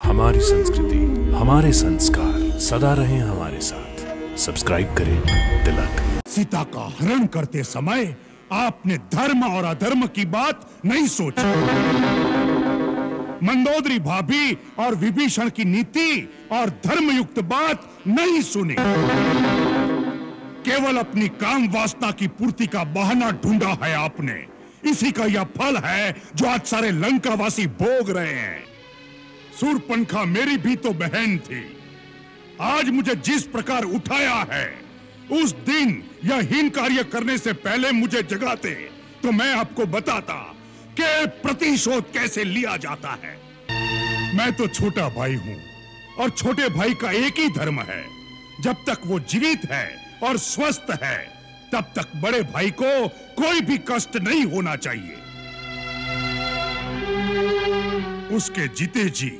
हमारी संस्कृति, हमारे संस्कार सदा रहें हमारे साथ। सब्सक्राइब करें तिलक। सीता का हरण करते समय आपने धर्म और अधर्म की बात नहीं सोची। मंदोदरी भाभी और विभीषण की नीति और धर्मयुक्त बात नहीं सुनी। केवल अपनी काम वासना की पूर्ति का बहाना ढूंढा है आपने। इसी का यह फल है जो आज सारे लंकावासी भोग रहे हैं। शूर्पणखा मेरी भी तो बहन थी। आज मुझे जिस प्रकार उठाया है, उस दिन यह हीन कार्य करने से पहले मुझे जगाते तो मैं आपको बताता कि प्रतिशोध कैसे लिया जाता है। मैं तो छोटा भाई हूं और छोटे भाई का एक ही धर्म है, जब तक वो जीवित है और स्वस्थ है तब तक बड़े भाई को कोई भी कष्ट नहीं होना चाहिए। उसके जीते जी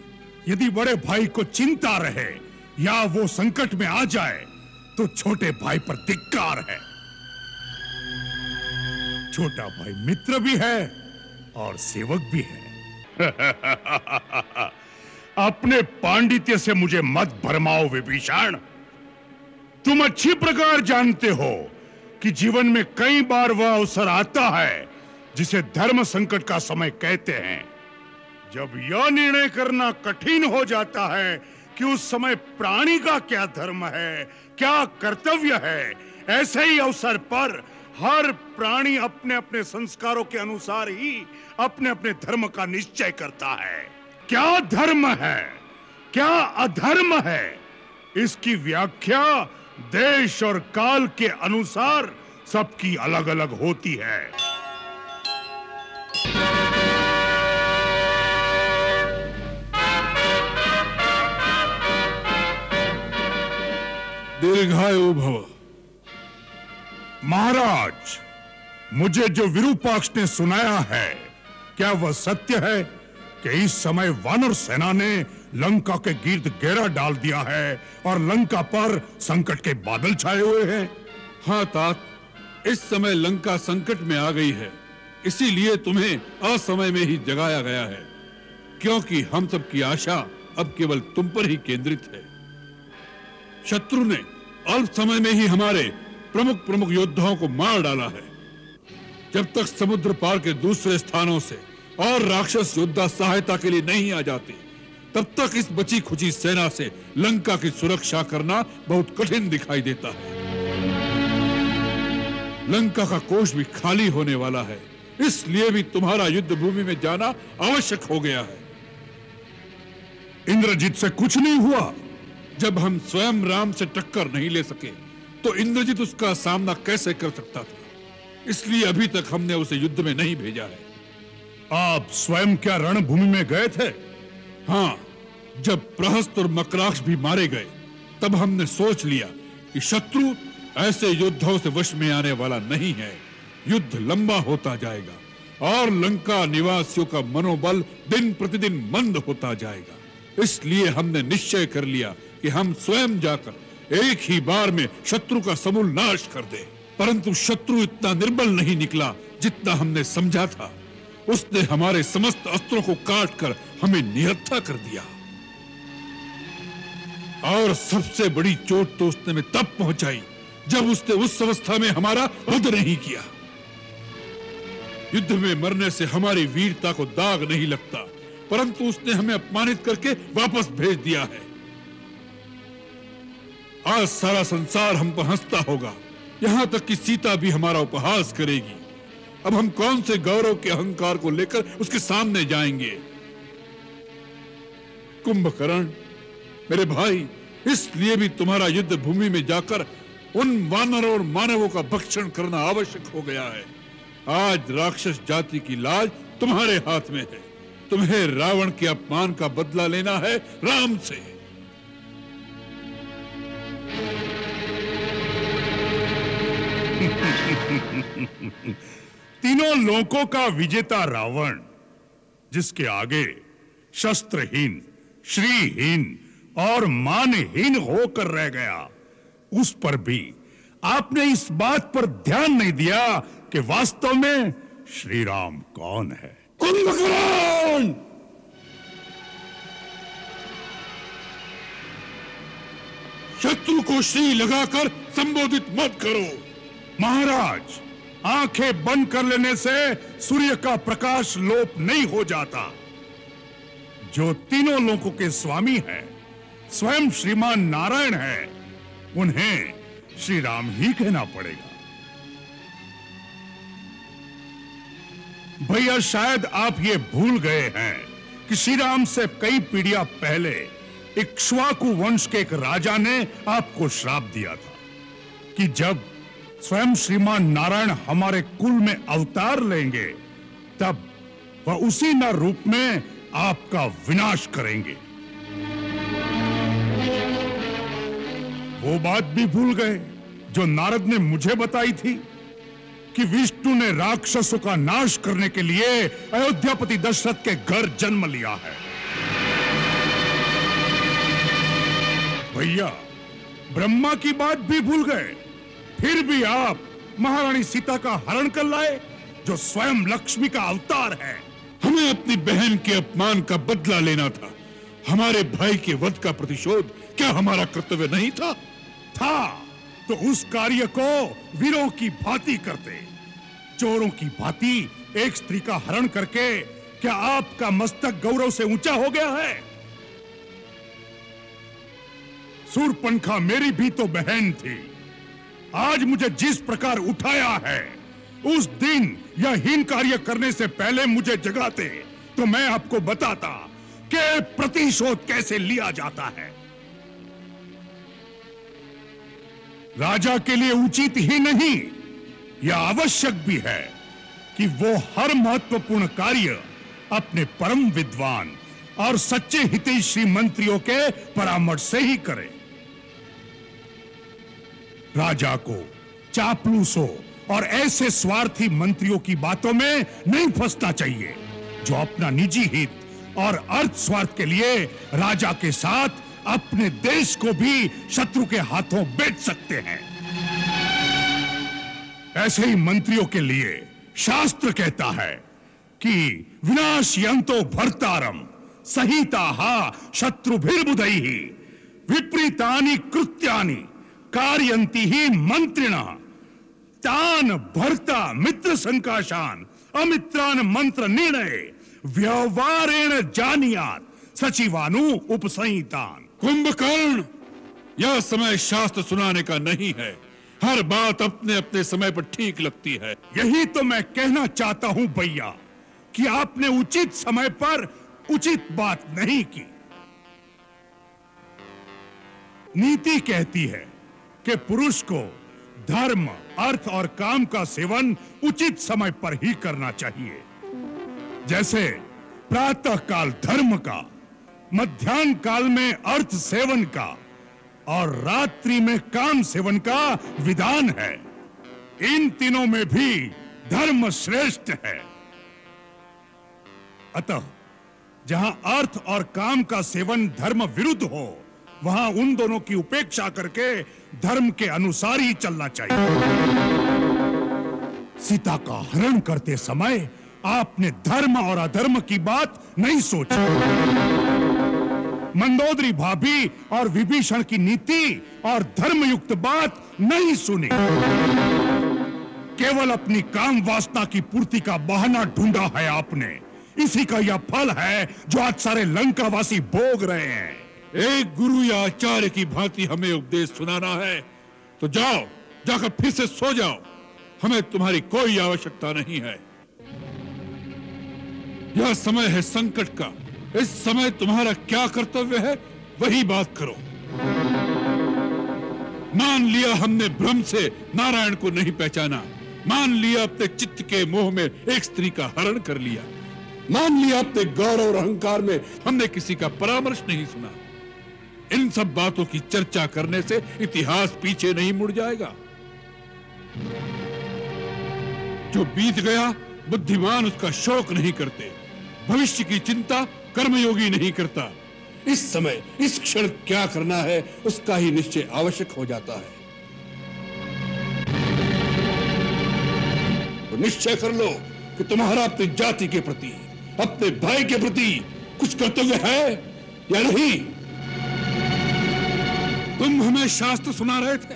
यदि बड़े भाई को चिंता रहे या वो संकट में आ जाए तो छोटे भाई पर धिक्कार है। छोटा भाई मित्र भी है और सेवक भी है। अपने पांडित्य से मुझे मत भरमाओ विभीषण। तुम अच्छी प्रकार जानते हो कि जीवन में कई बार वह अवसर आता है जिसे धर्म संकट का समय कहते हैं। जब यह निर्णय करना कठिन हो जाता है कि उस समय प्राणी का क्या धर्म है, क्या कर्तव्य है, ऐसे ही अवसर पर हर प्राणी अपने अपने संस्कारों के अनुसार ही अपने अपने धर्म का निश्चय करता है। क्या धर्म है, क्या अधर्म है, इसकी व्याख्या देश और काल के अनुसार सबकी अलग अलग होती है। दीर्घायु भव। महाराज, मुझे जो विरूपाक्ष ने सुनाया है, क्या वह सत्य है कि इस समय वानर सेना ने लंका के गिर्द घेरा डाल दिया है और लंका पर संकट के बादल छाए हुए हैं? हाँ तात, इस समय लंका संकट में आ गई है। इसीलिए तुम्हें असमय में ही जगाया गया है, क्योंकि हम सब की आशा अब केवल तुम पर ही केंद्रित है। शत्रु ने अल्प समय में ही हमारे प्रमुख योद्धाओं को मार डाला है। जब तक समुद्र पार के दूसरे स्थानों से और राक्षस योद्धा सहायता के लिए नहीं आ जाते, तब तक इस बची खुची सेना से लंका की सुरक्षा करना बहुत कठिन दिखाई देता है। लंका का कोष भी खाली होने वाला है, इसलिए भी तुम्हारा युद्ध भूमि में जाना आवश्यक हो गया है। इंद्रजीत से कुछ नहीं हुआ? जब हम स्वयं राम से टक्कर नहीं ले सके तो इंद्रजीत उसका सामना कैसे कर सकता था? इसलिए अभी तक हमने उसे युद्ध में नहीं भेजा है। आप स्वयं क्या रणभूमि में गए थे? हाँ, जब प्रहस्त और मकराक्ष भी मारे गए तब हमने सोच लिया कि शत्रु ऐसे योद्धाओं से वश में आने वाला नहीं है। युद्ध लंबा होता जाएगा और लंका निवासियों का मनोबल दिन प्रतिदिन मंद होता जाएगा। इसलिए हमने निश्चय कर लिया कि हम स्वयं जाकर एक ही बार में शत्रु का समूल नाश कर दे। परंतु शत्रु इतना निर्बल नहीं निकला जितना हमने समझा था। उसने हमारे समस्त अस्त्रों को काटकर हमें निहत्था कर दिया। और सबसे बड़ी चोट तो उसने में तब पहुंचाई जब उसने उस अवस्था में हमारा वध नहीं किया। युद्ध में मरने से हमारी वीरता को दाग नहीं लगता, परंतु उसने हमें अपमानित करके वापस भेज दिया है। आज सारा संसार हम पर हंसता होगा, यहां तक कि सीता भी हमारा उपहास करेगी। अब हम कौन से गौरव के अहंकार को लेकर उसके सामने जाएंगे? कुंभकर्ण, मेरे भाई, इसलिए भी तुम्हारा युद्ध भूमि में जाकर उन वानरों और मानवों का भक्षण करना आवश्यक हो गया है। आज राक्षस जाति की लाज तुम्हारे हाथ में है। तुम्हें रावण के अपमान का बदला लेना है राम से। तीनों लोकों का विजेता रावण, जिसके आगे शस्त्रहीन, श्रीहीन और मानहीन होकर रह गया, उस पर भी आपने इस बात पर ध्यान नहीं दिया कि वास्तव में श्री राम कौन है। कुंभकर्ण! शत्रु को श्री लगाकर संबोधित मत करो। महाराज, आंखें बंद कर लेने से सूर्य का प्रकाश लोप नहीं हो जाता। जो तीनों लोकों के स्वामी हैं, स्वयं श्रीमान नारायण है, उन्हें श्री राम ही कहना पड़ेगा। भैया, शायद आप ये भूल गए हैं कि श्री राम से कई पीढ़ियां पहले इक्ष्वाकु वंश के एक राजा ने आपको श्राप दिया था कि जब स्वयं श्रीमान नारायण हमारे कुल में अवतार लेंगे, तब वह उसी न रूप में आपका विनाश करेंगे। वो बात भी भूल गए जो नारद ने मुझे बताई थी कि विष्णु ने राक्षसों का नाश करने के लिए अयोध्यापति दशरथ के घर जन्म लिया है। भैया, ब्रह्मा की बात भी भूल गए, फिर भी आप महारानी सीता का हरण कर लाए, जो स्वयं लक्ष्मी का अवतार है। हमें अपनी बहन के अपमान का बदला लेना था। हमारे भाई के वध का प्रतिशोध क्या हमारा कर्तव्य नहीं था? तो उस कार्य को वीरों की भांति करते। चोरों की भांति एक स्त्री का हरण करके क्या आपका मस्तक गौरव से ऊंचा हो गया है? सूर्पणखा मेरी भी तो बहन थी। आज मुझे जिस प्रकार उठाया है, उस दिन यह हीन कार्य करने से पहले मुझे जगाते तो मैं आपको बताता कि प्रतिशोध कैसे लिया जाता है। राजा के लिए उचित ही नहीं, यह आवश्यक भी है कि वो हर महत्वपूर्ण कार्य अपने परम विद्वान और सच्चे हितैषी मंत्रियों के परामर्श से ही करे। राजा को चापलूसों और ऐसे स्वार्थी मंत्रियों की बातों में नहीं फंसना चाहिए जो अपना निजी हित और अर्थ स्वार्थ के लिए राजा के साथ अपने देश को भी शत्रु के हाथों बेच सकते हैं। ऐसे ही मंत्रियों के लिए शास्त्र कहता है कि विनाशयन्तो भर्तारम सहिताः शत्रुभिर्बुधैः विपरीतानि कृत्यानि कारयन्ति ही मंत्रिणः तान भर्ता मित्र संकाशान अमित्रान मंत्र निर्णय व्यवहारेण जानियात सचिवानु उपसंहितान। कुंभकर्ण, यह समय शास्त्र सुनाने का नहीं है। हर बात अपने अपने समय पर ठीक लगती है। यही तो मैं कहना चाहता हूं भैया कि आपने उचित समय पर उचित बात नहीं की। नीति कहती है कि पुरुष को धर्म, अर्थ और काम का सेवन उचित समय पर ही करना चाहिए। जैसे प्रातः काल धर्म का, मध्याह्न काल में अर्थ सेवन का और रात्रि में काम सेवन का विधान है। इन तीनों में भी धर्म श्रेष्ठ है। अतः जहां अर्थ और काम का सेवन धर्म विरुद्ध हो, वहां उन दोनों की उपेक्षा करके धर्म के अनुसार ही चलना चाहिए। सीता का हरण करते समय आपने धर्म और अधर्म की बात नहीं सोची। मंदोदरी भाभी और विभीषण की नीति और धर्मयुक्त बात नहीं सुनी। केवल अपनी काम वासना की पूर्ति का बहाना ढूंढा है आपने। इसी का यह फल है जो आज सारे लंकावासी भोग रहे हैं। एक गुरु या आचार्य की भांति हमें उपदेश सुनाना है तो जाओ, जाकर फिर से सो जाओ। हमें तुम्हारी कोई आवश्यकता नहीं है। यह समय है संकट का। इस समय तुम्हारा क्या कर्तव्य है, वही बात करो। मान लिया हमने भ्रम से नारायण को नहीं पहचाना। मान लिया अपने चित्त के मोह में एक स्त्री का हरण कर लिया। मान लिया अपने गौरव और अहंकार में हमने किसी का परामर्श नहीं सुना। इन सब बातों की चर्चा करने से इतिहास पीछे नहीं मुड़ जाएगा। जो बीत गया बुद्धिमान उसका शोक नहीं करते। भविष्य की चिंता कर्मयोगी नहीं करता। इस समय इस क्षण क्या करना है उसका ही निश्चय आवश्यक हो जाता है। तो निश्चय कर लो कि तुम्हारा अपनी जाति के प्रति, अपने भाई के प्रति कुछ कर्तव्य है या नहीं। तुम हमें शास्त्र सुना रहे थे।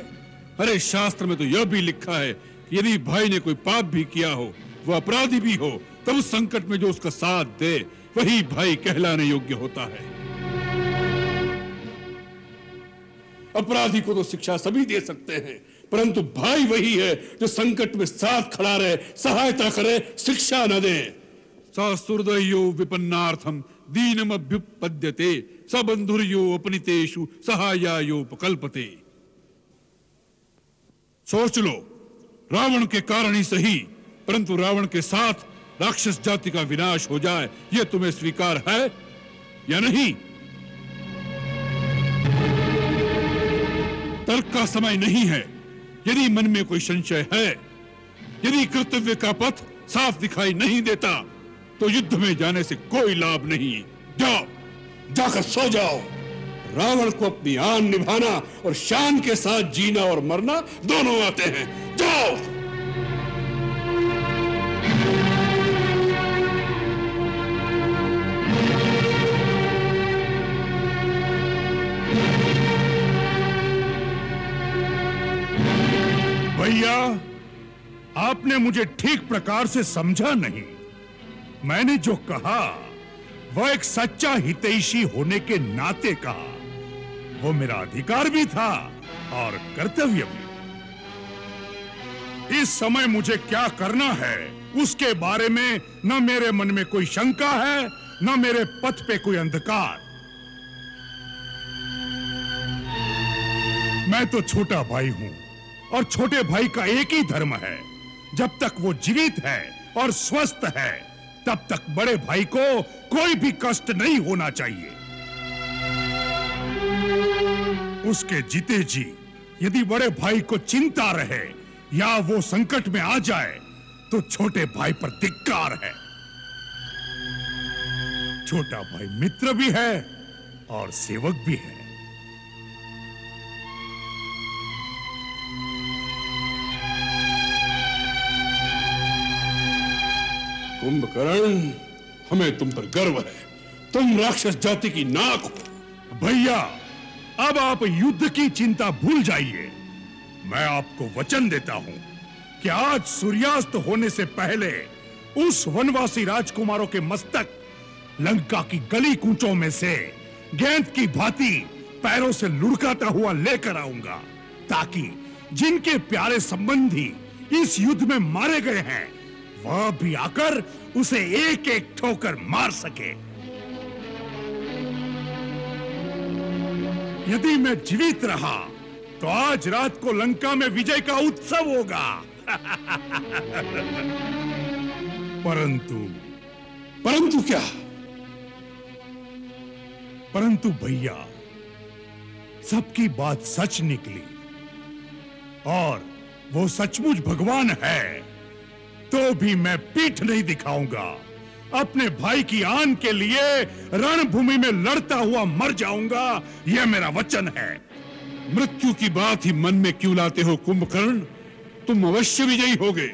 अरे शास्त्र में तो यह भी लिखा है कि यदि भाई ने कोई पाप भी किया हो, वो अपराधी भी हो, तब उस संकट में जो उसका साथ दे वही भाई कहलाने योग्य होता है। अपराधी को तो शिक्षा सभी दे सकते हैं, परंतु भाई वही है जो संकट में साथ खड़ा रहे, सहायता करे, शिक्षा न दे। ससुहृदयो विपन्नार्थम दीनमभ्युपद्यते सबंधुर्यो अपनितेषु सहायायोपकल्पते। सोच लो, रावण के कारण ही सही, परंतु रावण के साथ राक्षस जाति का विनाश हो जाए, यह तुम्हें स्वीकार है या नहीं? तर्क का समय नहीं है। यदि मन में कोई संशय है, यदि कर्तव्य का पथ साफ दिखाई नहीं देता, तो युद्ध में जाने से कोई लाभ नहीं। जाओ, जाकर सो जाओ। रावण को अपनी आन निभाना और शान के साथ जीना और मरना दोनों आते हैं। जाओ। भैया, आपने मुझे ठीक प्रकार से समझा नहीं। मैंने जो कहा वह एक सच्चा हितैषी होने के नाते कहा। वो मेरा अधिकार भी था और कर्तव्य भी। इस समय मुझे क्या करना है उसके बारे में न मेरे मन में कोई शंका है, न मेरे पथ पे कोई अंधकार। मैं तो छोटा भाई हूं और छोटे भाई का एक ही धर्म है, जब तक वो जीवित है और स्वस्थ है तब तक बड़े भाई को कोई भी कष्ट नहीं होना चाहिए। उसके जीते जी यदि बड़े भाई को चिंता रहे या वो संकट में आ जाए तो छोटे भाई पर धिक्कार है। छोटा भाई मित्र भी है और सेवक भी है। कुंभकर्ण, हमें तुम पर गर्व है। तुम राक्षस जाति की नाक हो। भैया, अब आप युद्ध की चिंता भूल जाइए। मैं आपको वचन देता हूं कि आज सूर्यास्त होने से पहले उस वनवासी राजकुमारों के मस्तक लंका की गली कूचों में से गेंद की भांति पैरों से लुढ़काता हुआ लेकर आऊंगा, ताकि जिनके प्यारे संबंधी इस युद्ध में मारे गए हैं वह भी आकर उसे एक एक ठोकर मार सके। यदि मैं जीवित रहा तो आज रात को लंका में विजय का उत्सव होगा। परंतु क्या? परंतु भैया, सबकी बात सच निकली और वो सचमुच भगवान है तो भी मैं पीठ नहीं दिखाऊंगा। अपने भाई की आन के लिए रणभूमि में लड़ता हुआ मर जाऊंगा, यह मेरा वचन है। मृत्यु की बात ही मन में क्यों लाते हो कुंभकर्ण? तुम अवश्य विजयी होगे।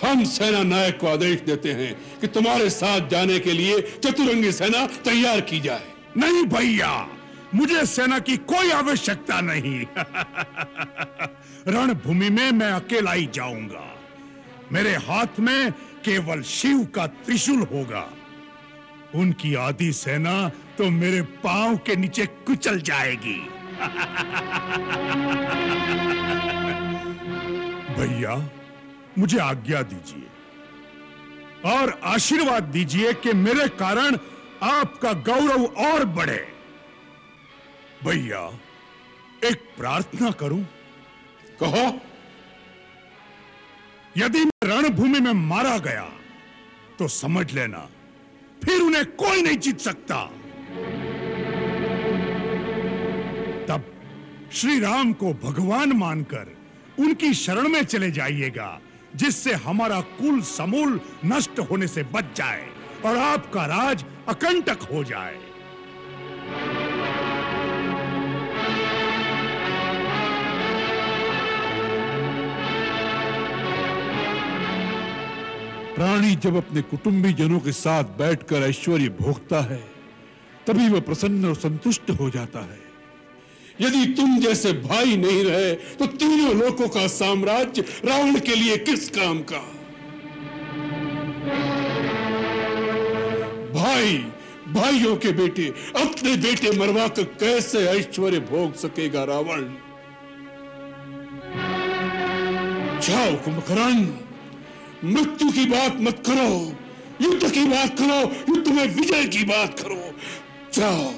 हम सेना नायक को आदेश देते हैं कि तुम्हारे साथ जाने के लिए चतुरंगी सेना तैयार की जाए। नहीं भैया, मुझे सेना की कोई आवश्यकता नहीं। रणभूमि में मैं अकेला ही जाऊंगा। मेरे हाथ में केवल शिव का त्रिशूल होगा। उनकी आधी सेना तो मेरे पांव के नीचे कुचल जाएगी। भैया, मुझे आज्ञा दीजिए और आशीर्वाद दीजिए कि मेरे कारण आपका गौरव और बढ़े। भैया, एक प्रार्थना करूं? कहो। यदि मैं रणभूमि में मारा गया तो समझ लेना फिर उन्हें कोई नहीं जीत सकता। तब श्री राम को भगवान मानकर उनकी शरण में चले जाइएगा, जिससे हमारा कुल समूल नष्ट होने से बच जाए और आपका राज अकंटक हो जाए। प्राणी जब अपने कुटुंबी जनों के साथ बैठकर ऐश्वर्य भोगता है, तभी वह प्रसन्न और संतुष्ट हो जाता है। यदि तुम जैसे भाई नहीं रहे तो तीनों लोकों का साम्राज्य रावण के लिए किस काम का? भाई भाइयों के बेटे अपने बेटे मरवा कर कैसे ऐश्वर्य भोग सकेगा रावण? जाओ कुंभकर्ण, मृत्यु की बात मत करो, युद्ध की बात करो, युद्ध में विजय की बात करो। जाओ।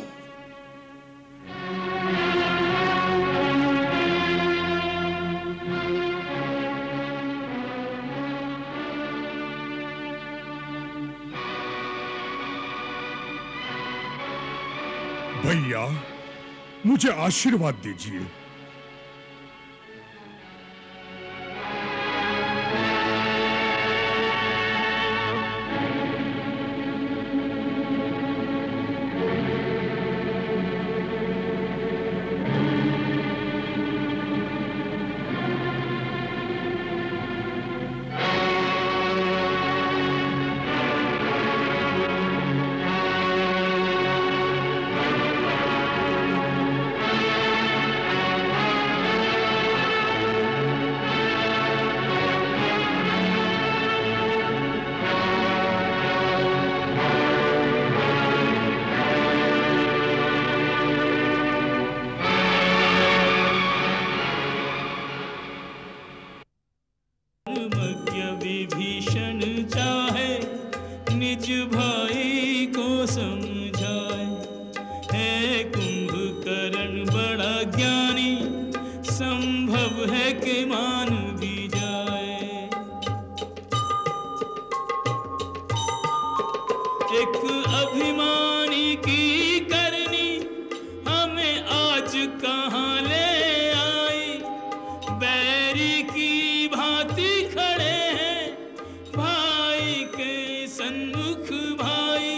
भैया, मुझे आशीर्वाद दीजिए। विभीषण चाहे निज भाई को समझाए, है कुंभकर्ण बड़ा ज्ञानी, संभव है कि मान भी जाए। एक अभिमानी की करनी हमें आज कहाँ ले आई, बैरी की भांति खड़े हैं भाई के सन्मुख भाई,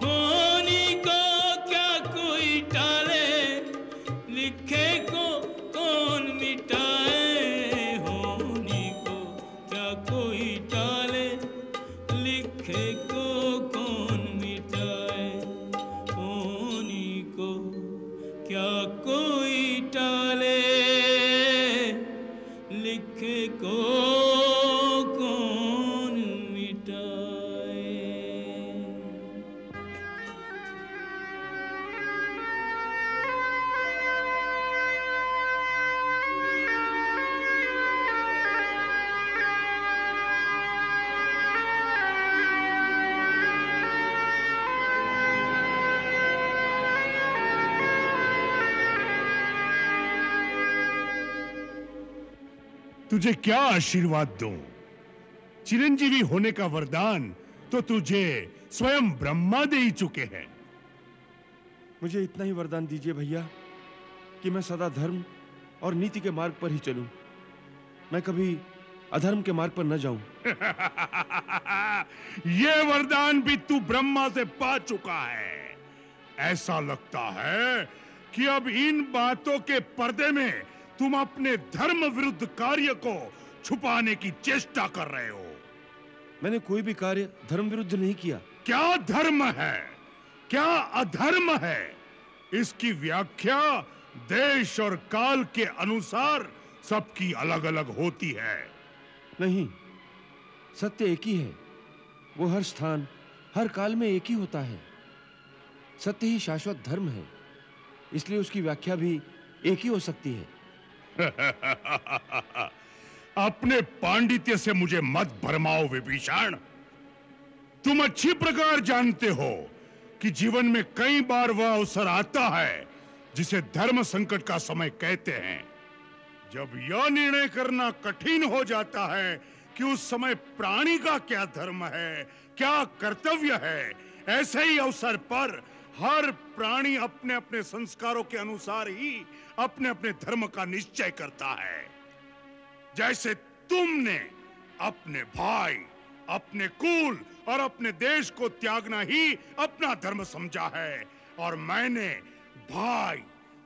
होनी को क्या कोई टाले, लिखे को कौन मिटाए, होनी को क्या कोई टाले, लिखे को कौन मिटाए, होनी को क्या कोई टाले, लिखे को कौन मिटाए। तुझे क्या आशीर्वाद दूं? चिरंजीवी होने का वरदान तो तुझे स्वयं ब्रह्मा दे ही चुके हैं। मुझे इतना ही वरदान दीजिए भैया कि मैं सदा धर्म और नीति के मार्ग पर ही चलूं, मैं कभी अधर्म के मार्ग पर न जाऊं। ये वरदान भी तू ब्रह्मा से पा चुका है। ऐसा लगता है कि अब इन बातों के पर्दे में तुम अपने धर्म विरुद्ध कार्य को छुपाने की चेष्टा कर रहे हो। मैंने कोई भी कार्य धर्म विरुद्ध नहीं किया। क्या धर्म है, क्या अधर्म है, इसकी व्याख्या देश और काल के अनुसार सबकी अलग अलग होती है। नहीं, सत्य एक ही है, वो हर स्थान हर काल में एक ही होता है। सत्य ही शाश्वत धर्म है, इसलिए उसकी व्याख्या भी एक ही हो सकती है। अपने पांडित्य से मुझे मत भरमाओ विभीषण। तुम अच्छी प्रकार जानते हो कि जीवन में कई बार वह अवसर आता है जिसे धर्म संकट का समय कहते हैं। जब यह निर्णय करना कठिन हो जाता है कि उस समय प्राणी का क्या धर्म है, क्या कर्तव्य है, ऐसे ही अवसर पर हर प्राणी अपने अपने संस्कारों के अनुसार ही अपने अपने धर्म का निश्चय करता है। जैसे तुमने अपने भाई, अपने कुल और अपने देश को त्यागना ही अपना धर्म समझा है, और मैंने भाई,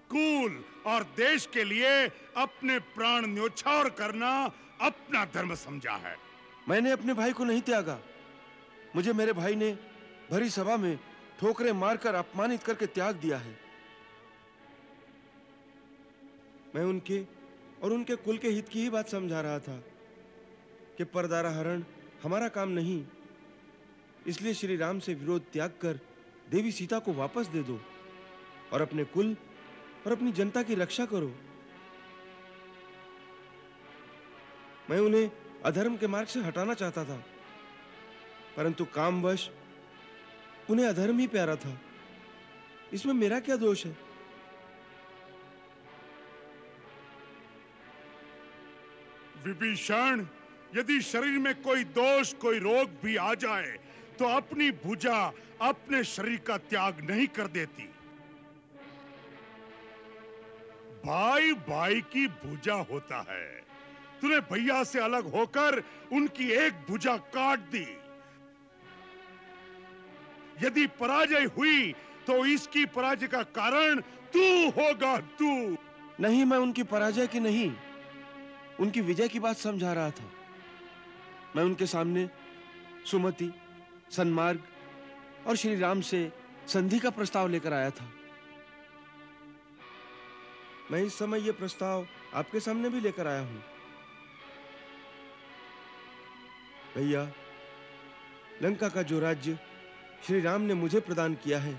कुल और देश के लिए अपने प्राण न्योछावर करना अपना धर्म समझा है। मैंने अपने भाई को नहीं त्यागा। मुझे मेरे भाई ने भरी सभा में ठोकरें मारकर अपमानित करके त्याग दिया है। मैं उनके और उनके कुल के हित की ही बात समझा रहा था कि परदारा हरण हमारा काम नहीं, इसलिए श्री राम से विरोध त्याग कर देवी सीता को वापस दे दो और अपने कुल और अपनी जनता की रक्षा करो। मैं उन्हें अधर्म के मार्ग से हटाना चाहता था, परंतु कामवश उन्हें अधर्म ही प्यारा था। इसमें मेरा क्या दोष है? विभीषण, यदि शरीर में कोई दोष, कोई रोग भी आ जाए तो अपनी भुजा अपने शरीर का त्याग नहीं कर देती। भाई भाई की भुजा होता है। तूने भैया से अलग होकर उनकी एक भुजा काट दी। यदि पराजय हुई तो इसकी पराजय का कारण तू होगा, तू। नहीं, मैं उनकी पराजय की नहीं, उनकी विजय की बात समझा रहा था। मैं उनके सामने सुमति, सन्मार्ग और श्री राम से संधि का प्रस्ताव लेकर आया था। मैं इस समय यह प्रस्ताव आपके सामने भी लेकर आया हूं। भैया, लंका का जो राज्य श्री राम ने मुझे प्रदान किया है,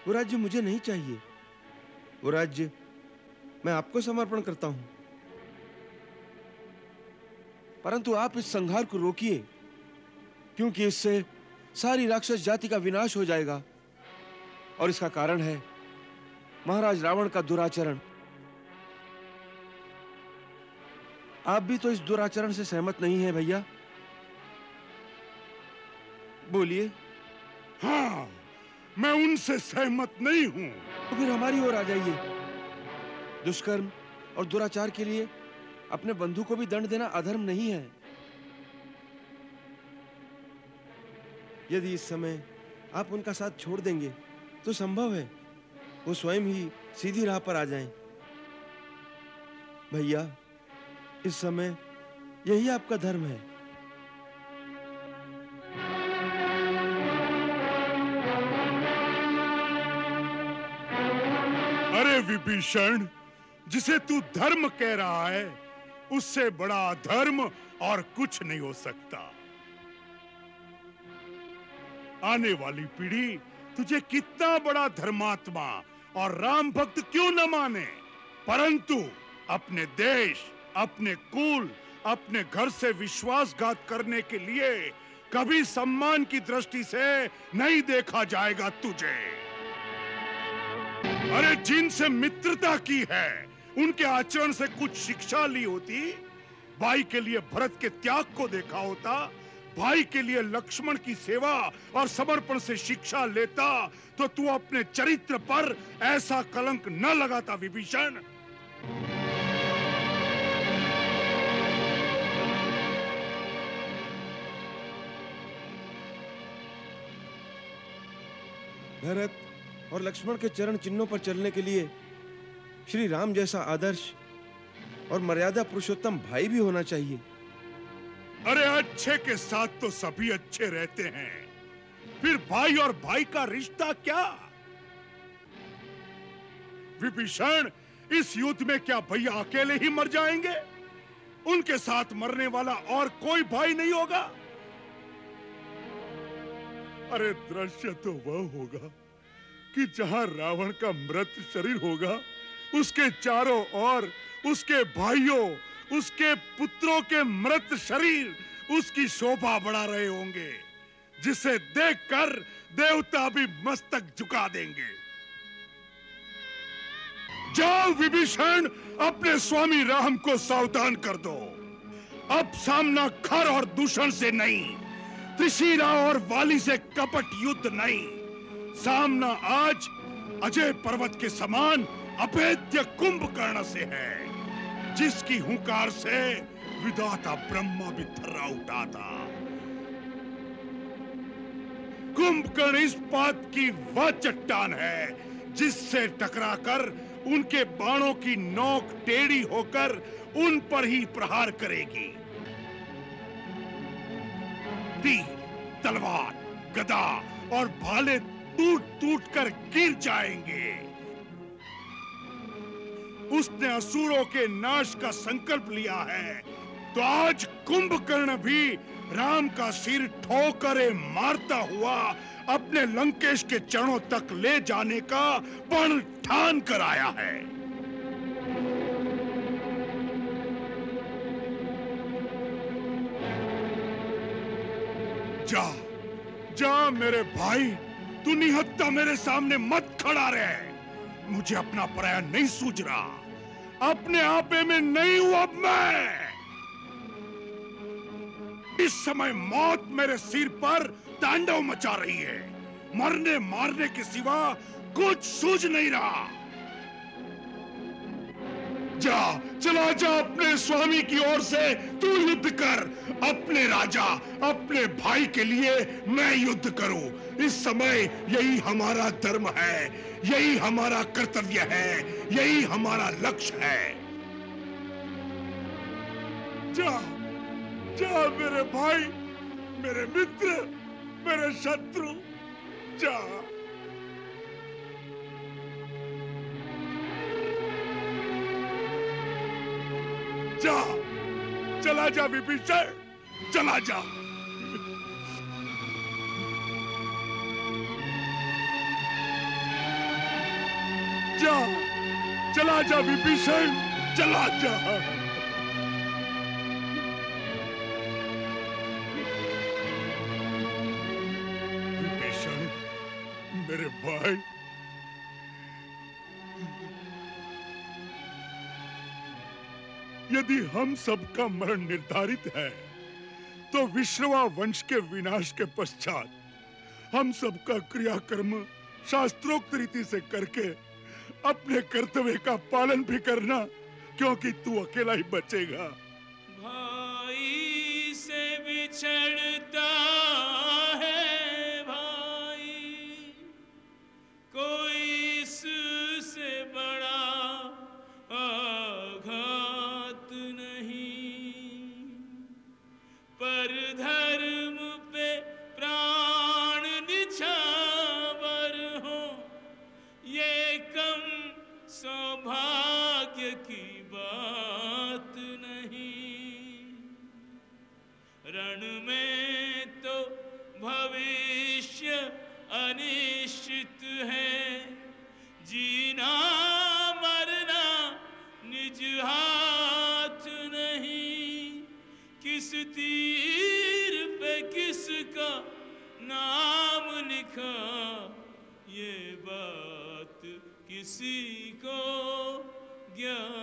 वो राज्य मुझे नहीं चाहिए। वो राज्य मैं आपको समर्पण करता हूं। परंतु आप इस संहार को रोकिए, क्योंकि इससे सारी राक्षस जाति का विनाश हो जाएगा और इसका कारण है महाराज रावण का दुराचरण। आप भी तो इस दुराचरण से सहमत नहीं हैं भैया? बोलिए। हाँ, मैं उनसे सहमत नहीं हूं। तो फिर हमारी ओर आ जाइए। दुष्कर्म और दुराचार के लिए अपने बंधु को भी दंड देना अधर्म नहीं है। यदि इस समय आप उनका साथ छोड़ देंगे तो संभव है वो स्वयं ही सीधी राह पर आ जाएं। भैया, इस समय यही आपका धर्म है। अरे विभीषण, जिसे तू धर्म कह रहा है, उससे बड़ा अधर्म और कुछ नहीं हो सकता। आने वाली पीढ़ी तुझे कितना बड़ा धर्मात्मा और राम भक्त क्यों न माने, परंतु अपने देश, अपने कुल, अपने घर से विश्वासघात करने के लिए कभी सम्मान की दृष्टि से नहीं देखा जाएगा तुझे। अरे, जिनसे मित्रता की है, उनके आचरण से कुछ शिक्षा ली होती, भाई के लिए भरत के त्याग को देखा होता, भाई के लिए लक्ष्मण की सेवा और समर्पण से शिक्षा लेता, तो तू अपने चरित्र पर ऐसा कलंक न लगाता विभीषण। भरत और लक्ष्मण के चरण चिन्हों पर चलने के लिए श्री राम जैसा आदर्श और मर्यादा पुरुषोत्तम भाई भी होना चाहिए। अरे, अच्छे के साथ तो सभी अच्छे रहते हैं, फिर भाई और भाई का रिश्ता क्या? विभीषण, इस युद्ध में क्या भैया अकेले ही मर जाएंगे? उनके साथ मरने वाला और कोई भाई नहीं होगा? अरे, दृश्य तो वह होगा कि जहां रावण का मृत शरीर होगा, उसके चारों ओर उसके भाइयों, उसके पुत्रों के मृत शरीर उसकी शोभा बढ़ा रहे होंगे, जिसे देखकर देवता भी मस्तक झुका देंगे। जाओ विभीषण, अपने स्वामी राम को सावधान कर दो। अब सामना खर और दूषण से नहीं, त्रिशिरा और वाली से कपट युद्ध नहीं, सामना आज अजय पर्वत के समान अभेद्य कुंभकर्ण से है, जिसकी हुंकार से विधाता ब्रह्मा भी थर्रा उठा था। कुंभकर्ण इस बात की वह चट्टान है जिससे टकराकर उनके बाणों की नोक टेढ़ी होकर उन पर ही प्रहार करेगी। तीर, तलवार, गदा और भाले टूट टूट कर गिर जाएंगे। उसने असुरों के नाश का संकल्प लिया है, तो आज कुंभकर्ण भी राम का सिर ठोकरे मारता हुआ अपने लंकेश के चरणों तक ले जाने का प्रण ठान कर आया है। जा जा मेरे भाई, तू निहत्था मेरे सामने मत खड़ा रहे। मुझे अपना पराया नहीं सूझ रहा, अपने आपे में नहीं हूं अब मैं। इस समय मौत मेरे सिर पर तांडव मचा रही है, मरने मारने के सिवा कुछ सूझ नहीं रहा। जा, चला जा अपने स्वामी की ओर से तू युद्ध कर। अपने राजा, अपने भाई के लिए मैं युद्ध करूं। इस समय यही हमारा धर्म है, यही हमारा कर्तव्य है, यही हमारा लक्ष्य है। जा, जा मेरे भाई, मेरे मित्र, मेरे शत्रु, जा। जा, चला जा विभीषण, चला जा। जा, चला जा विभीषण, चला जा। विभीषण, मेरे भाई, यदि हम सबका मरण निर्धारित है, तो विश्रवा वंश के विनाश के पश्चात हम सबका क्रियाकर्म शास्त्रोक्त रीति से करके अपने कर्तव्य का पालन भी करना, क्योंकि तू अकेला ही बचेगा। भाई से बिछड़ता है भाई, कोई इससे बड़ा आघात नहीं, पर धर्म पे प्राण निछावर हो, ये कम सौभाग्य की बात नहीं। रण में तो भविष्य अनिश्चित है, जीना मरना निज हाथ नहीं। किस तीर पे किसका नाम लिखा, ये बात किसी को ज्ञात